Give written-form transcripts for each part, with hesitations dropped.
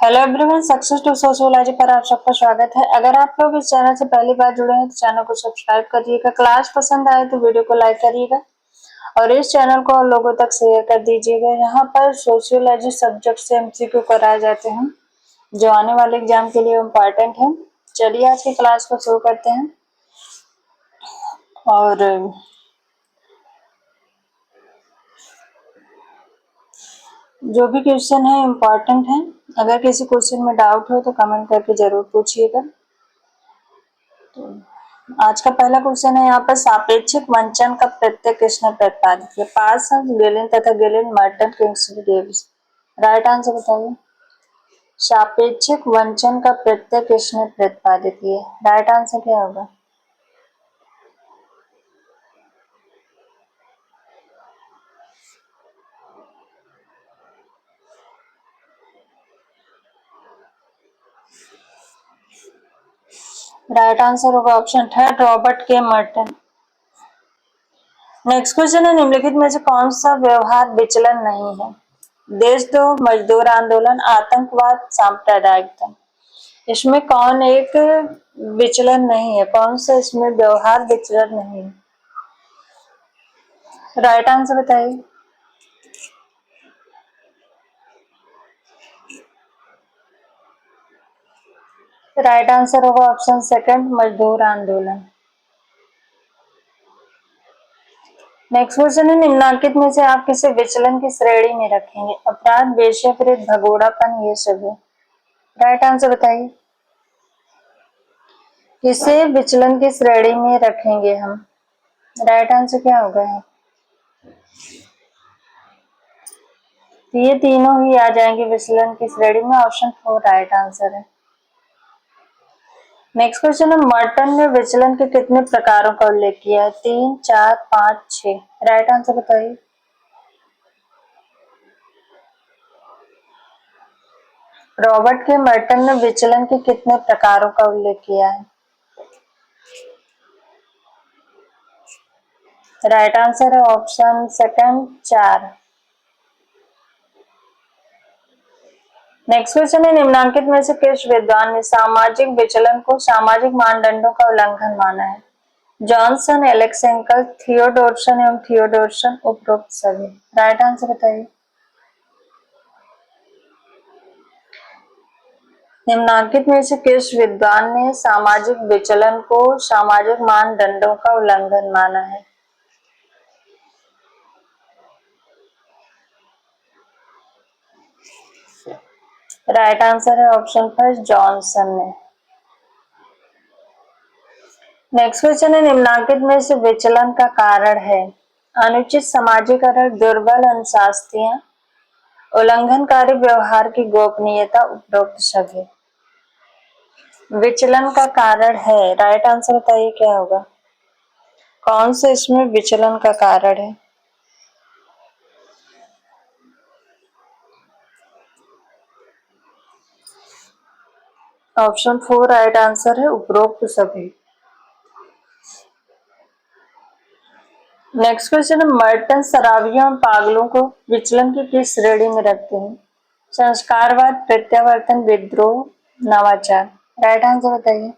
Hello everyone, success to sociology पर आप सबका स्वागत है। अगर आप लोग इस चैनल से पहली बार जुड़े हैं तो चैनल को सब्सक्राइब करिएगा। क्लास पसंद आए तो वीडियो को लाइक करिएगा और इस चैनल को और लोगों तक शेयर कर दीजिएगा। यहाँ पर सोशियोलॉजी सब्जेक्ट से एमसीक्यू कराए जाते हैं जो आने वाले एग्जाम के लिए इम्पोर्टेंट है। चलिए आज की क्लास को शुरू करते हैं। और जो भी क्वेश्चन है इम्पोर्टेंट है। अगर किसी क्वेश्चन में डाउट हो तो कमेंट करके जरूर पूछिएगा। तो आज का पहला क्वेश्चन है यहाँ पर सापेक्षिक वंचन का प्रत्यय किसने प्रतिपादित किया? पार्सन, गेलिन तथा Gillin, Merton, Kingsley Davis. Right answer बताइए। सापेक्षिक वंचन का प्रत्यय किसने प्रतिपादित किया? राइट आंसर क्या होगा? राइट आंसर होगा ऑप्शन थर्ड, रॉबर्ट के मर्टन। नेक्स्ट क्वेश्चन है निम्नलिखित में से कौन सा व्यवहार विचलन नहीं है? देशद्रोह, मजदूर आंदोलन, आतंकवाद, सांप्रदायिकता। इसमें कौन एक विचलन नहीं है? कौन सा इसमें व्यवहार विचलन नहीं है? राइट आंसर बताइए। राइट आंसर होगा ऑप्शन सेकंड, मजदूर आंदोलन। नेक्स्ट क्वेश्चन है निम्नलिखित में से आप किसे विचलन की श्रेणी में रखेंगे? अपराध, वेश्यावृत्ति, भगोड़ापन, ये सभी। राइट आंसर बताइए। किसे विचलन की श्रेणी में रखेंगे हम? राइट आंसर क्या होगा? ये तीनों ही आ जाएंगे विचलन की श्रेणी में। ऑप्शन 4 राइट आंसर है। नेक्स्ट क्वेश्चन है मर्टन ने विचलन के कितने प्रकारों का उल्लेख किया है? 3, 4, 5, 6। राइट आंसर बताइए। रॉबर्ट के मर्टन ने विचलन के कितने प्रकारों का उल्लेख किया है? राइट आंसर है ऑप्शन सेकंड, 4। नेक्स्ट क्वेश्चन है निम्नलिखित में से किस विद्वान ने सामाजिक विचलन को सामाजिक मानदंडों का उल्लंघन माना है? जॉनसन, एलेक्सेंकल, थियोडोरसन एवं थियोडोरसन, उपरोक्त सभी। राइट आंसर बताइए। निम्नलिखित में से किस विद्वान ने सामाजिक विचलन को सामाजिक मानदंडों का उल्लंघन माना है? राइट आंसर है ऑप्शन फर्स्ट, जॉनसन ने। नेक्स्ट क्वेश्चन है निम्नलिखित में से विचलन का कारण है? अनुचित समाजीकरण, दुर्बल अनुशासनियता, उल्लंघनकारी व्यवहार की गोपनीयता, उपरोक्त सभी। विचलन का कारण है, राइट आंसर बताइए क्या होगा? कौन से इसमें विचलन का कारण है? ऑप्शन 4 राइट आंसर है, उपरोक्त सभी। नेक्स्ट क्वेश्चन है मर्टन शराबियों और पागलों को विचलन की किस श्रेणी में रखते हैं? संस्कारवाद, प्रत्यावर्तन, विद्रोह, नवाचार। राइट आंसर बताइए।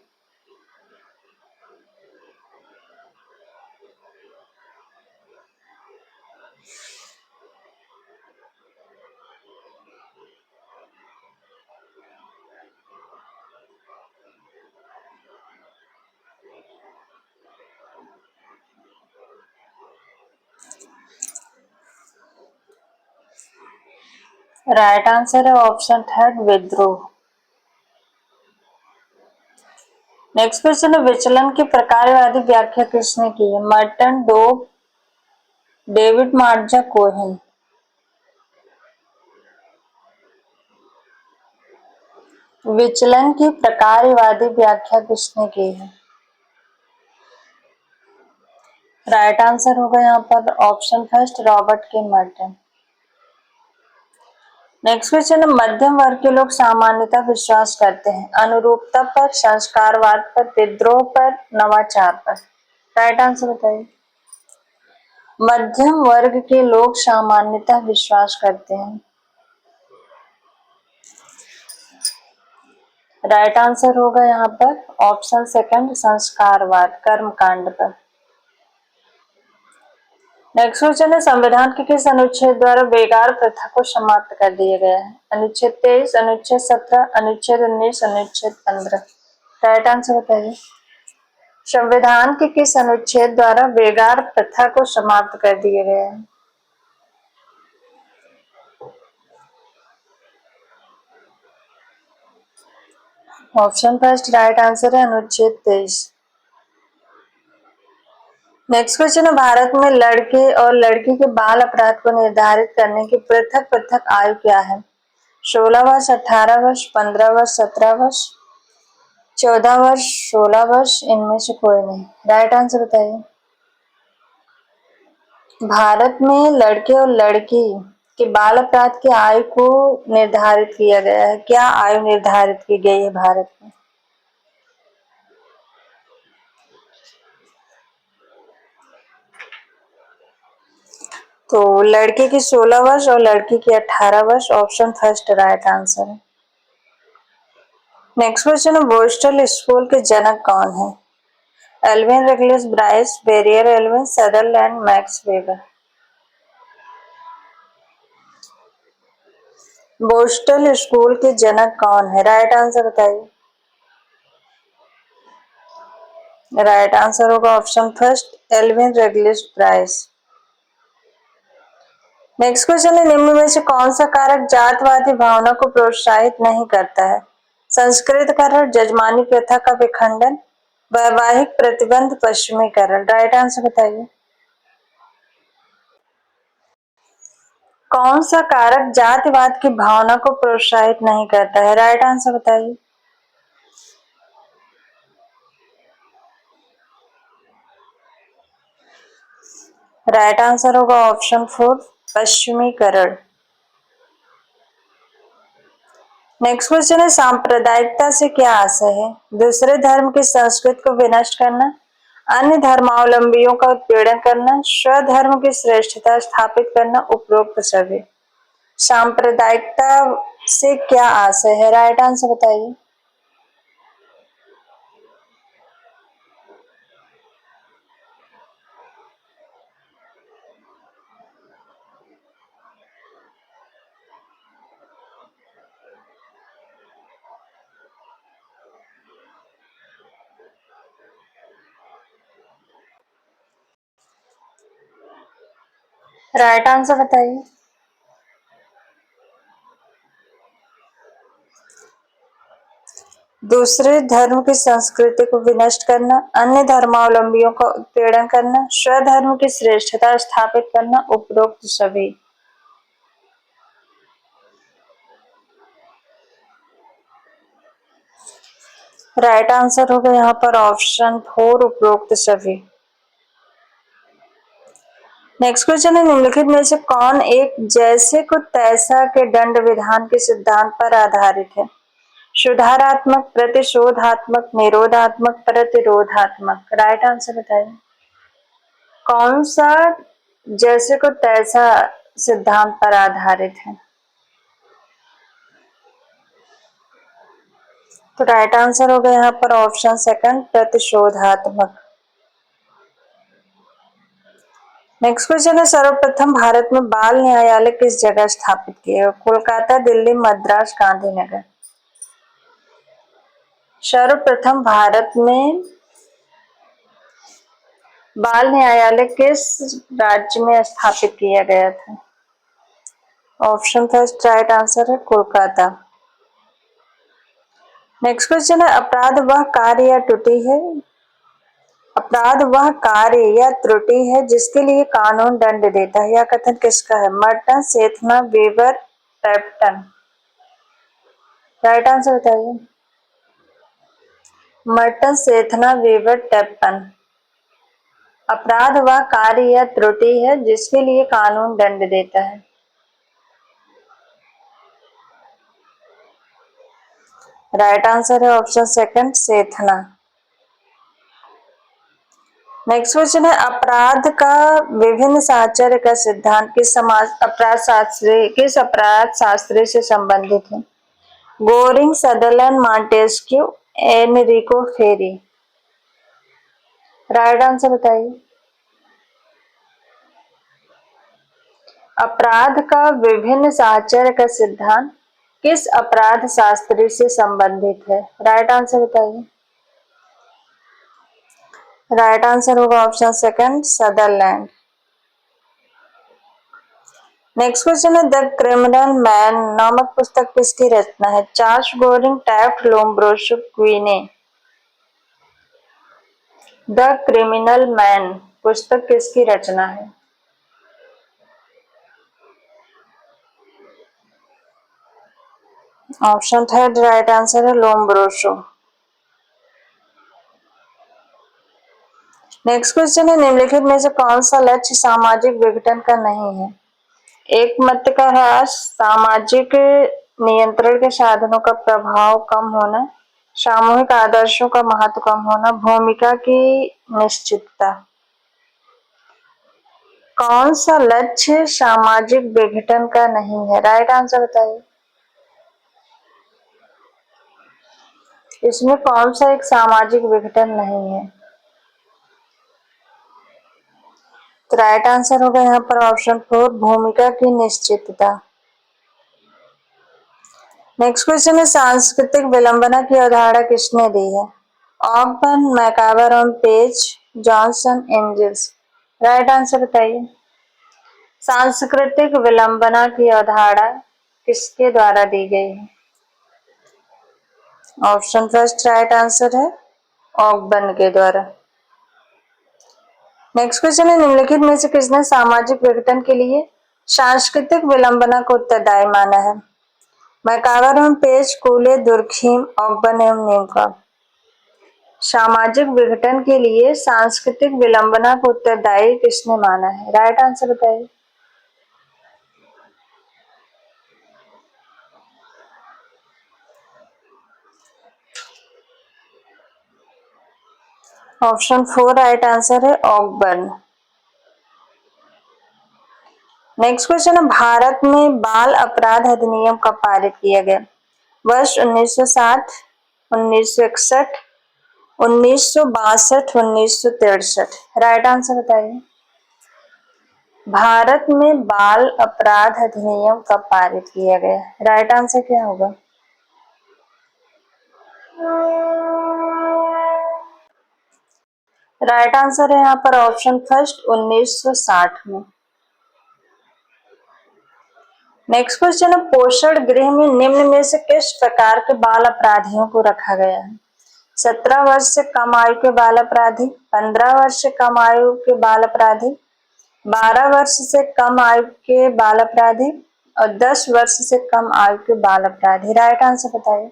राइट आंसर है ऑप्शन थर्ड, विद्रोह। नेक्स्ट क्वेश्चन है विचलन की प्रकारवादी व्याख्या किसने की है? Merton, Dobb, David Matza, Cohen. विचलन की प्रकारवादी व्याख्या किसने की है? राइट आंसर होगा यहाँ पर ऑप्शन फर्स्ट, रॉबर्ट के मर्टन। नेक्स्ट क्वेश्चन है मध्यम वर्ग के लोग सामान्यतः विश्वास करते हैं अनुरूपता पर, संस्कारवाद पर, विद्रोह पर, नवाचार पर। राइट आंसर बताइए। मध्यम वर्ग के लोग सामान्यतः विश्वास करते हैं राइट आंसर होगा यहाँ पर ऑप्शन सेकंड संस्कारवाद, कर्मकांड पर। नेक्स्ट क्वेश्चन है संविधान के किस अनुच्छेद द्वारा बेगार प्रथा को समाप्त कर दिया गया है? अनुच्छेद 23, अनुच्छेद 17, अनुच्छेद 19, अनुच्छेद 15। राइट आंसर बताइए। संविधान के किस अनुच्छेद द्वारा बेगार प्रथा को समाप्त कर दिया गया है? ऑप्शन फर्स्ट राइट आंसर है अनुच्छेद 23। नेक्स्ट क्वेश्चन है भारत में लड़के और लड़की के बाल अपराध को निर्धारित करने की पृथक पृथक आयु क्या है? 16 वर्ष, 18 वर्ष, 15 वर्ष, 17 वर्ष, 14 वर्ष, 16 वर्ष, इनमें से कोई नहीं। राइट आंसर बताइए। भारत में लड़के और लड़की के बाल अपराध की आयु को निर्धारित किया गया है। क्या आयु निर्धारित की गई है भारत में? तो लड़के की 16 वर्ष और लड़की की 18 वर्ष, ऑप्शन फर्स्ट राइट आंसर है। नेक्स्ट क्वेश्चन है बोस्टल स्कूल के जनक कौन है? एल्विन रेगलिस ब्राइस, बेरियर Evelyn, Sutherland, Max Weber. Borstal school के जनक कौन है? राइट आंसर बताइए। राइट आंसर होगा option first Evelyn Ruggles Brise. Next question है निम्न में से कौन सा कारक जातवादी भावना को प्रोत्साहित नहीं करता है? संस्कृतकरण, जजमानी प्रथा का विखंडन, वैवाहिक प्रतिबंध, पश्चिमीकरण। राइट आंसर बताइए। कौन सा कारक जातिवाद की भावना को प्रोत्साहित नहीं करता है? राइट आंसर बताइए। राइट आंसर होगा ऑप्शन 4 पश्चिमीकरण। नेक्स्ट क्वेश्चन है सांप्रदायिकता से क्या आशय है? दूसरे धर्म की संस्कृति को विनष्ट करना, अन्य धर्मावलंबियों का उत्पीड़न करना, स्वधर्म की श्रेष्ठता स्थापित करना, उपरोक्त सभी। सांप्रदायिकता से क्या आशय है? राइट आंसर बताइए। राइट आंसर बताइए। दूसरे धर्म की संस्कृति को विनष्ट करना, अन्य धर्मावलंबियों का उत्पीड़न करना, स्वधर्म की श्रेष्ठता स्थापित करना, उपरोक्त सभी। राइट आंसर होगा यहाँ पर ऑप्शन 4 उपरोक्त सभी। नेक्स्ट क्वेश्चन है निम्नलिखित में से कौन एक जैसे को तैसा के दंड विधान के सिद्धांत पर आधारित है? सुधारात्मक, प्रतिशोधात्मक, निरोधात्मक, प्रतिरोधात्मक। राइट आंसर बताइए। कौन सा जैसे को तैसा सिद्धांत पर आधारित है? तो राइट आंसर होगा यहाँ पर ऑप्शन सेकंड प्रतिशोधात्मक। नेक्स्ट क्वेश्चन है सर्वप्रथम भारत में बाल न्यायालय किस जगह स्थापित किए गए? कोलकाता, दिल्ली, मद्रास, गांधीनगर। सर्वप्रथम भारत में बाल न्यायालय किस राज्य में स्थापित किया गया था? ऑप्शन फर्स्ट राइट आंसर है कोलकाता। नेक्स्ट क्वेश्चन है अपराध वह कार्य या त्रुटि है अपराध वह कार्य या त्रुटि है जिसके लिए कानून दंड देता है। यह कथन किसका है? मर्टन, सेथना, वेबर, पेप्टन। राइट आंसर बताइए। Merton, Sethna, Weber, Tappan. अपराध वह कार्य या त्रुटि है जिसके लिए कानून दंड देता है। राइट आंसर है ऑप्शन सेकंड सेथना। नेक्स्ट क्वेश्चन है अपराध का विभिन्न साहचर्य का सिद्धांत किस अपराध शास्त्री से संबंधित है? गोरिंग, सदरलैंड, मॉन्टेस्क्यू, एनरिको फेरी। राइट आंसर बताइए। अपराध का विभिन्न साहचर्य का सिद्धांत किस अपराध शास्त्री से संबंधित है? राइट आंसर बताइए। राइट आंसर होगा option second, Sutherland. Next question है, द क्रिमिनल मैन नामक पुस्तक किसकी रचना है? Charles Goring, Taft, Lombroso, Quinney. The criminal man पुस्तक किसकी रचना है? ऑप्शन थर्ड राइट आंसर है लोम्ब्रोसो। नेक्स्ट क्वेश्चन है, निम्नलिखित में से कौन सा लक्ष्य सामाजिक विघटन का नहीं है? एक मत का ह्रास, सामाजिक नियंत्रण के साधनों का प्रभाव कम होना, सामूहिक आदर्शों का महत्व कम होना, भूमिका की निश्चितता। कौन सा लक्ष्य सामाजिक विघटन का नहीं है? राइट आंसर बताइए। इसमें कौन सा एक सामाजिक विघटन नहीं है? तो राइट आंसर होगा यहाँ पर ऑप्शन फोर, भूमिका की निश्चितता। नेक्स्ट क्वेश्चन है, सांस्कृतिक विलंबना की अवधारणा किसने दी है? ऑकबर्न, मैकावर और Page, Johnson, Engels. Right answer बताइए। सांस्कृतिक विलंबना की अवधारणा किसके द्वारा दी गई है? ऑप्शन फर्स्ट राइट आंसर है ऑकबर्न के द्वारा। नेक्स्ट क्वेश्चन है, निम्नलिखित में से किसने सामाजिक विघटन के लिए सांस्कृतिक विलंबना को उत्तरदायी माना है? मैकावर एवं पेज, कूले, दुर्खीम, ऑकबर्न एवं नीमकॉब। सामाजिक विघटन के लिए सांस्कृतिक विलंबना को उत्तरदायी किसने माना है? राइट आंसर बताइए। ऑप्शन फोर राइट आंसर है ऑकबर्न। नेक्स्ट क्वेश्चन है, भारत में बाल अपराध अधिनियम कब पारित किया गया? वर्ष 1960, 1961, 1962, 1963। राइट आंसर बताइए। भारत में बाल अपराध अधिनियम कब पारित किया गया? राइट आंसर क्या होगा? राइट आंसर है यहाँ पर ऑप्शन फर्स्ट 1960 में। नेक्स्ट क्वेश्चन है, पोषण गृह में निम्न में से किस प्रकार के बाल अपराधियों को रखा गया है? 17 वर्ष से कम आयु के बाल अपराधी, 15 वर्ष से कम आयु के बाल अपराधी, 12 वर्ष से कम आयु के बाल अपराधी और 10 वर्ष से कम आयु के बाल अपराधी। राइट आंसर बताइए।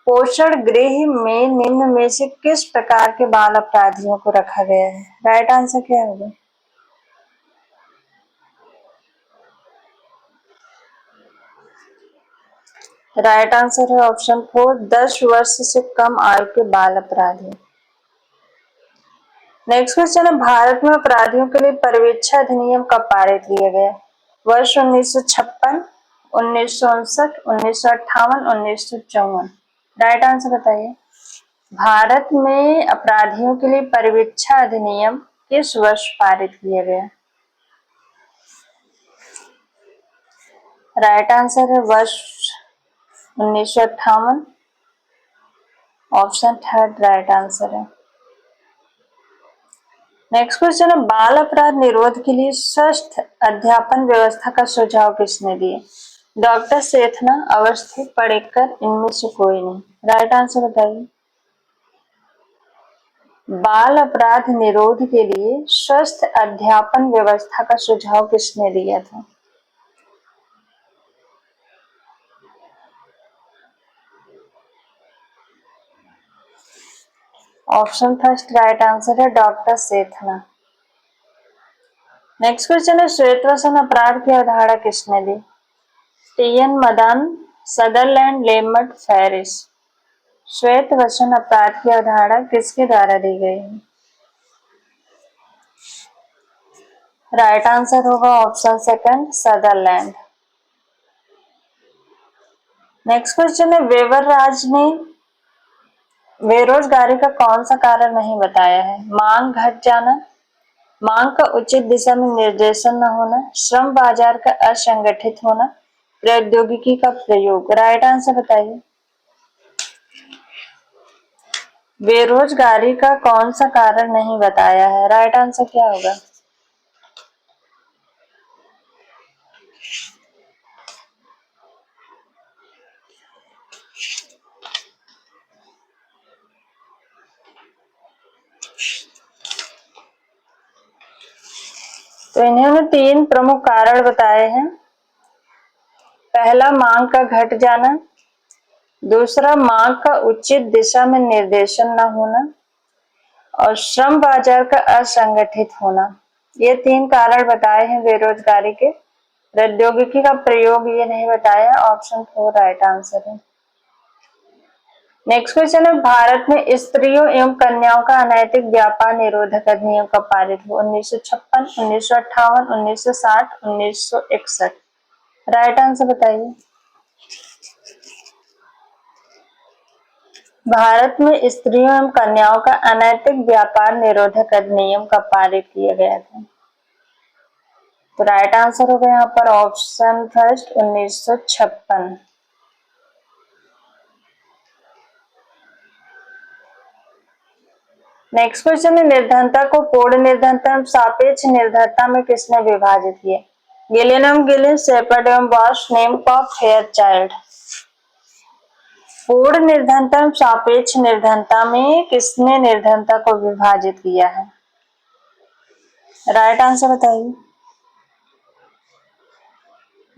पोषण गृह में निम्न में से किस प्रकार के बाल अपराधियों को रखा गया है? राइट आंसर क्या होगा? राइट आंसर है ऑप्शन फोर, 10 वर्ष से कम आयु के बाल अपराधी। नेक्स्ट क्वेश्चन है, भारत में अपराधियों के लिए परिवीक्षा अधिनियम कब पारित किया गया? वर्ष 1956, 1959, 1958, 1954। राइट आंसर बताइए। भारत में अपराधियों के लिए परिवीक्षा अधिनियम किस वर्ष पारित किया गया? राइट आंसर है वर्ष 1958। ऑप्शन थर्ड राइट आंसर है। नेक्स्ट क्वेश्चन है, बाल अपराध निरोध के लिए स्वस्थ अध्यापन व्यवस्था का सुझाव किसने दिया? डॉक्टर सेथना, अवस्थी, पडेक्कर, इनमें से कोई नहीं। राइट आंसर बताइए। बाल अपराध निरोध के लिए स्वस्थ अध्यापन व्यवस्था का सुझाव किसने दिया था? ऑप्शन फर्स्ट राइट आंसर है डॉक्टर सेथना। नेक्स्ट क्वेश्चन है, श्वेतवसन अपराध की अवधारणा किसने दी? TN Madan, Sutherland, Lemert, Ferris. श्वेतवसन अपराध की अवधारणा किसके द्वारा दी गई है? राइट आंसर होगा option second, Sutherland. Next question है, वेवरराज ने बेरोजगारी का कौन सा कारण नहीं बताया है? मांग घट जाना, मांग का उचित दिशा में निर्देशन न होना, श्रम बाजार का असंगठित होना, प्रौद्योगिकी का प्रयोग। राइट आंसर बताइए। बेरोजगारी का कौन सा कारण नहीं बताया है? राइट आंसर क्या होगा? तो इन्होंने 3 प्रमुख कारण बताए हैं। पहला, मांग का घट जाना, दूसरा, मांग का उचित दिशा में निर्देशन न होना, और श्रम बाजार का असंगठित होना। ये 3 कारण बताए हैं बेरोजगारी के। प्रौद्योगिकी का प्रयोग ये नहीं बताया। ऑप्शन 4 राइट आंसर है। नेक्स्ट क्वेश्चन है, भारत में स्त्रियों एवं कन्याओं का अनैतिक व्यापार निरोधक अधिनियम कब पारित हुआ? 1956, 1958, 1960, 1961। राइट आंसर बताइए। भारत में स्त्रियों एवं कन्याओं का अनैतिक व्यापार निरोधक अधिनियम कब पारित किया गया था? तो राइट आंसर होगा यहाँ पर ऑप्शन फर्स्ट 1956। नेक्स्ट क्वेश्चन है, निर्धनता को पूर्ण निर्धनता एवं सापेक्ष निर्धनता में किसने विभाजित किया? गिलियन गिलिन, शेपर्ड एवं बॉश, नेमकॉफ, फेयरचाइल्ड। पूर्ण निर्धनता एवं सापेक्ष निर्धनता में किसने निर्धनता को विभाजित किया है? राइट आंसर बताइए।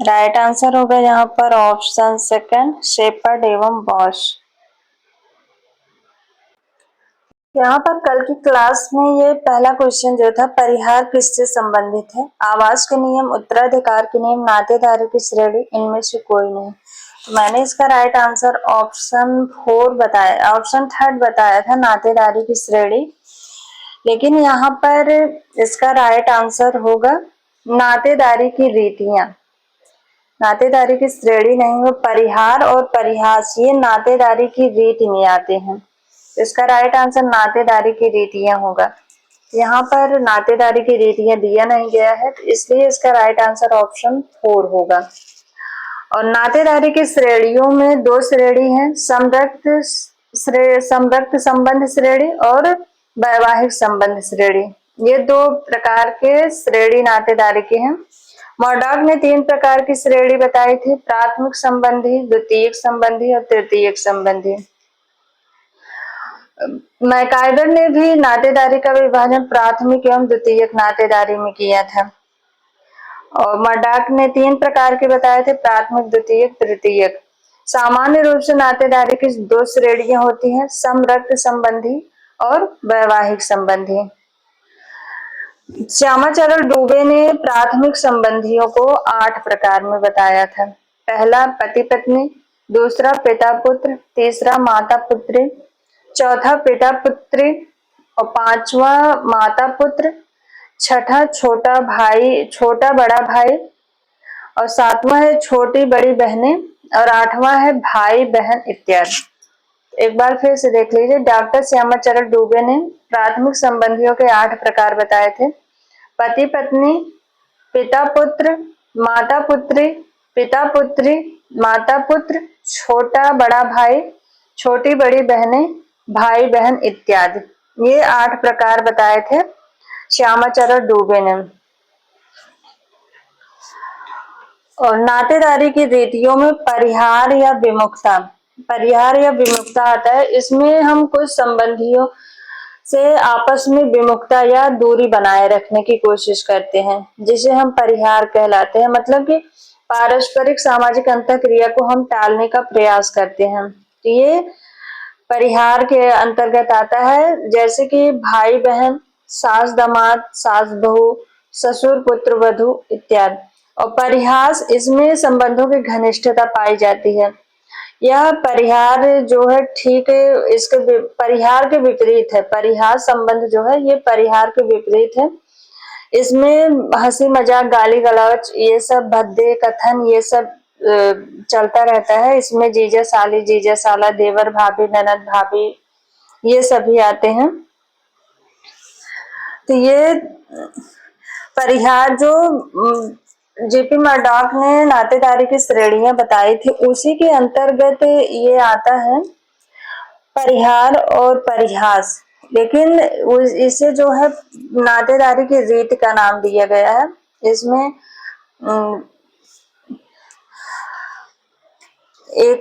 राइट आंसर होगा यहाँ पर ऑप्शन सेकंड, शेपर्ड एवं बॉश। यहाँ पर कल की क्लास में ये पहला क्वेश्चन जो था, परिहार किससे संबंधित है? आवास के नियम, उत्तराधिकार के नियम, नातेदारी की श्रेणी, इनमें से कोई नहीं। तो मैंने इसका राइट आंसर ऑप्शन 4 बताया, ऑप्शन 3 बताया था, नातेदारी की श्रेणी। लेकिन यहाँ पर इसका राइट आंसर होगा नातेदारी की रीतियां। नातेदारी की श्रेणी नहीं, वो परिहार और परिहास ये नातेदारी की रीति में आते हैं। इसका राइट आंसर नातेदारी की रीतियां होगा। यहाँ पर नातेदारी की रीतियां दिया नहीं गया है, तो इसलिए इसका राइट आंसर ऑप्शन 4 होगा। और नातेदारी की श्रेणियों में 2 श्रेणी हैं, समरक्त संबंध श्रेणी और वैवाहिक संबंध श्रेणी। ये 2 प्रकार के श्रेणी नातेदारी के हैं। मर्डॉक ने 3 प्रकार की श्रेणी बताई थी, प्राथमिक संबंधी, द्वितीयक संबंधी और तृतीयक संबंधी। मैकाइवर ने भी नातेदारी का विभाजन प्राथमिक एवं द्वितीयक नातेदारी में किया था। और मर्डॉक ने 3 प्रकार के बताए थे, प्राथमिक, द्वितीयक, तृतीयक। सामान्य रूप से नातेदारी की 2 श्रेणियां होती हैं, समरक्त संबंधी और वैवाहिक संबंधी। श्यामाचरण डूबे ने प्राथमिक संबंधियों को 8 प्रकार में बताया था। पहला, पति पत्नी, दूसरा, पिता पुत्र, तीसरा, माता पुत्री, चौथा, पिता पुत्री, और 5वां माता पुत्र, छठा, छोटा बड़ा भाई, और 7वां है छोटी बड़ी बहनें, और 8वां है भाई बहन इत्यादि। एक बार फिर से देख लीजिए, डॉक्टर श्यामाचरण डूबे ने प्राथमिक संबंधियों के 8 प्रकार बताए थे। पति पत्नी, पिता पुत्र, माता पुत्री, पिता पुत्री, माता पुत्र, छोटा बड़ा भाई, छोटी बड़ी बहनें, भाई बहन इत्यादि। ये 8 प्रकार बताए थे श्यामाचरण डूबे ने। और नातेदारी की रीतियों में परिहार या विमुखता आता है। इसमें हम कुछ संबंधियों से आपस में विमुखता या दूरी बनाए रखने की कोशिश करते हैं, जिसे हम परिहार कहलाते हैं। मतलब कि पारस्परिक सामाजिक अंतःक्रिया को हम टालने का प्रयास करते हैं, तो ये परिहार के अंतर्गत आता है। जैसे कि भाई बहन, सास दामाद, सास बहू, ससुर पुत्र वधू इत्यादि। और परिहास, इसमें संबंधों की घनिष्ठता पाई जाती है। यह परिहार जो है, ठीक है, इसके परिहार के विपरीत है। परिहास संबंध जो है ये परिहार के विपरीत है। इसमें हंसी मजाक, गाली गलौज, ये सब भद्दे कथन, ये सब चलता रहता है। इसमें जीजा साली, जीजा साला, देवर भाभी, ननद भाभी, ये सभी आते हैं। तो ये परिहार जो जेपी मर्डॉक ने नातेदारी की श्रेणियां बताई थी, उसी के अंतर्गत ये आता है परिहार और परिहास। लेकिन इसे जो है नातेदारी की रीत का नाम दिया गया है। इसमें एक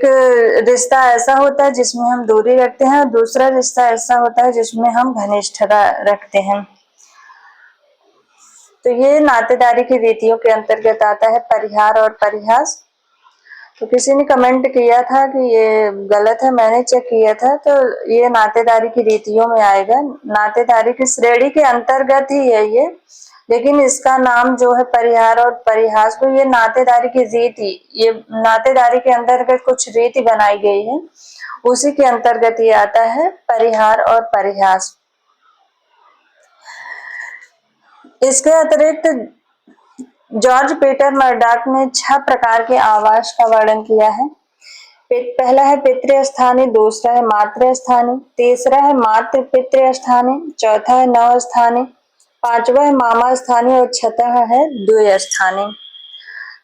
रिश्ता ऐसा होता है जिसमें हम दूरी रखते हैं, और दूसरा रिश्ता ऐसा होता है जिसमें हम घनिष्ठता रखते हैं। तो ये नातेदारी की रीतियों के अंतर्गत आता है परिहार और परिहास। तो किसी ने कमेंट किया था कि ये गलत है, मैंने चेक किया था तो ये नातेदारी की रीतियों में आएगा। नातेदारी की श्रेणी के अंतर्गत ही है ये, लेकिन इसका नाम जो है परिहार और परिहास, को ये नातेदारी की रीति, ये नातेदारी के अंतर्गत कुछ रीति बनाई गई है, उसी के अंतर्गत ये आता है परिहार और परिहास। इसके अतिरिक्त जॉर्ज पीटर मर्डॉक ने 6 प्रकार के आवास का वर्णन किया है। पहला है पितृस्थानी, दूसरा है मातृस्थानी, तीसरा है मातृ पितृस्थानी, चौथा है नवस्थानी, पांचवा है मामा स्थानी और छठा है द्विस्थानी।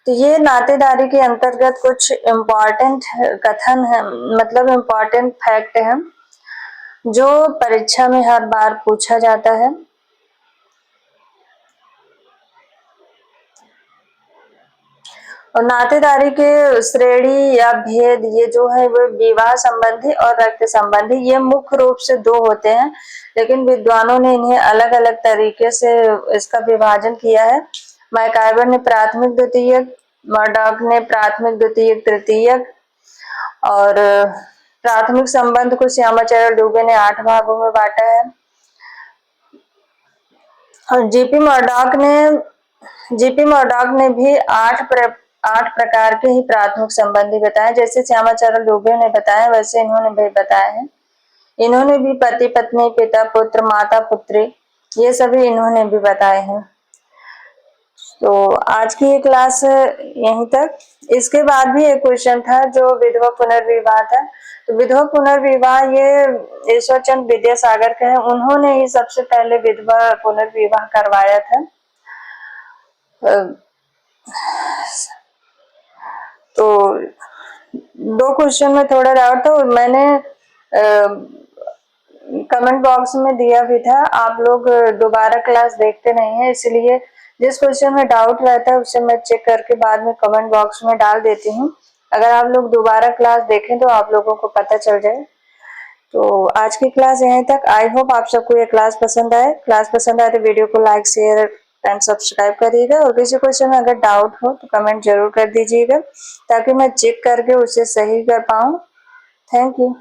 तो ये नातेदारी के अंतर्गत कुछ इम्पोर्टेंट कथन है, मतलब इम्पोर्टेंट फैक्ट है जो परीक्षा में हर बार पूछा जाता है। और नातेदारी के श्रेणी या भेद ये जो है वो विवाह संबंधी और रक्त संबंधी, ये मुख्य रूप से 2 होते हैं, लेकिन विद्वानों ने इन्हें अलग अलग तरीके से इसका विभाजन किया है। मैकाइवर ने प्राथमिक द्वितीयक, मर्डॉक ने प्राथमिक द्वितीयक तृतीयक, और प्राथमिक संबंध को श्यामाचरण डुबे ने 8 भागों में बांटा है। और जीपी मर्डॉक ने भी 8 प्रकार के ही प्राथमिक संबंधी बताए। जैसे श्यामाचरण डुबे ने बताया वैसे इन्होंने भी बताया है। इन्होंने भी पति पत्नी, पिता पुत्र, माता पुत्री, ये सभी इन्होंने भी बताए हैं। तो आज की ये क्लास यहीं तक। इसके बाद भी एक क्वेश्चन था जो विधवा पुनर्विवाह था। तो विधवा पुनर्विवाह ये ईश्वरचंद विद्यासागर के हैं, उन्होंने ही सबसे पहले विधवा पुनर्विवाह करवाया था। तो 2 क्वेश्चन में थोड़ा डाउट था, मैंने कमेंट बॉक्स में दिया भी था, आप लोग दोबारा क्लास देखते नहीं है, इसलिए जिस क्वेश्चन में डाउट रहता है उसे मैं चेक करके बाद में कमेंट बॉक्स में डाल देती हूँ। अगर आप लोग दोबारा क्लास देखें तो आप लोगों को पता चल जाए। तो आज की क्लास यहीं तक। आई होप आप सबको ये क्लास पसंद आए। क्लास पसंद आए तो वीडियो को लाइक, शेयर एंड सब्सक्राइब करिएगा, और किसी क्वेश्चन में अगर डाउट हो तो कमेंट जरूर कर दीजिएगा ताकि मैं चेक करके उसे सही कर पाऊँ। Thank you.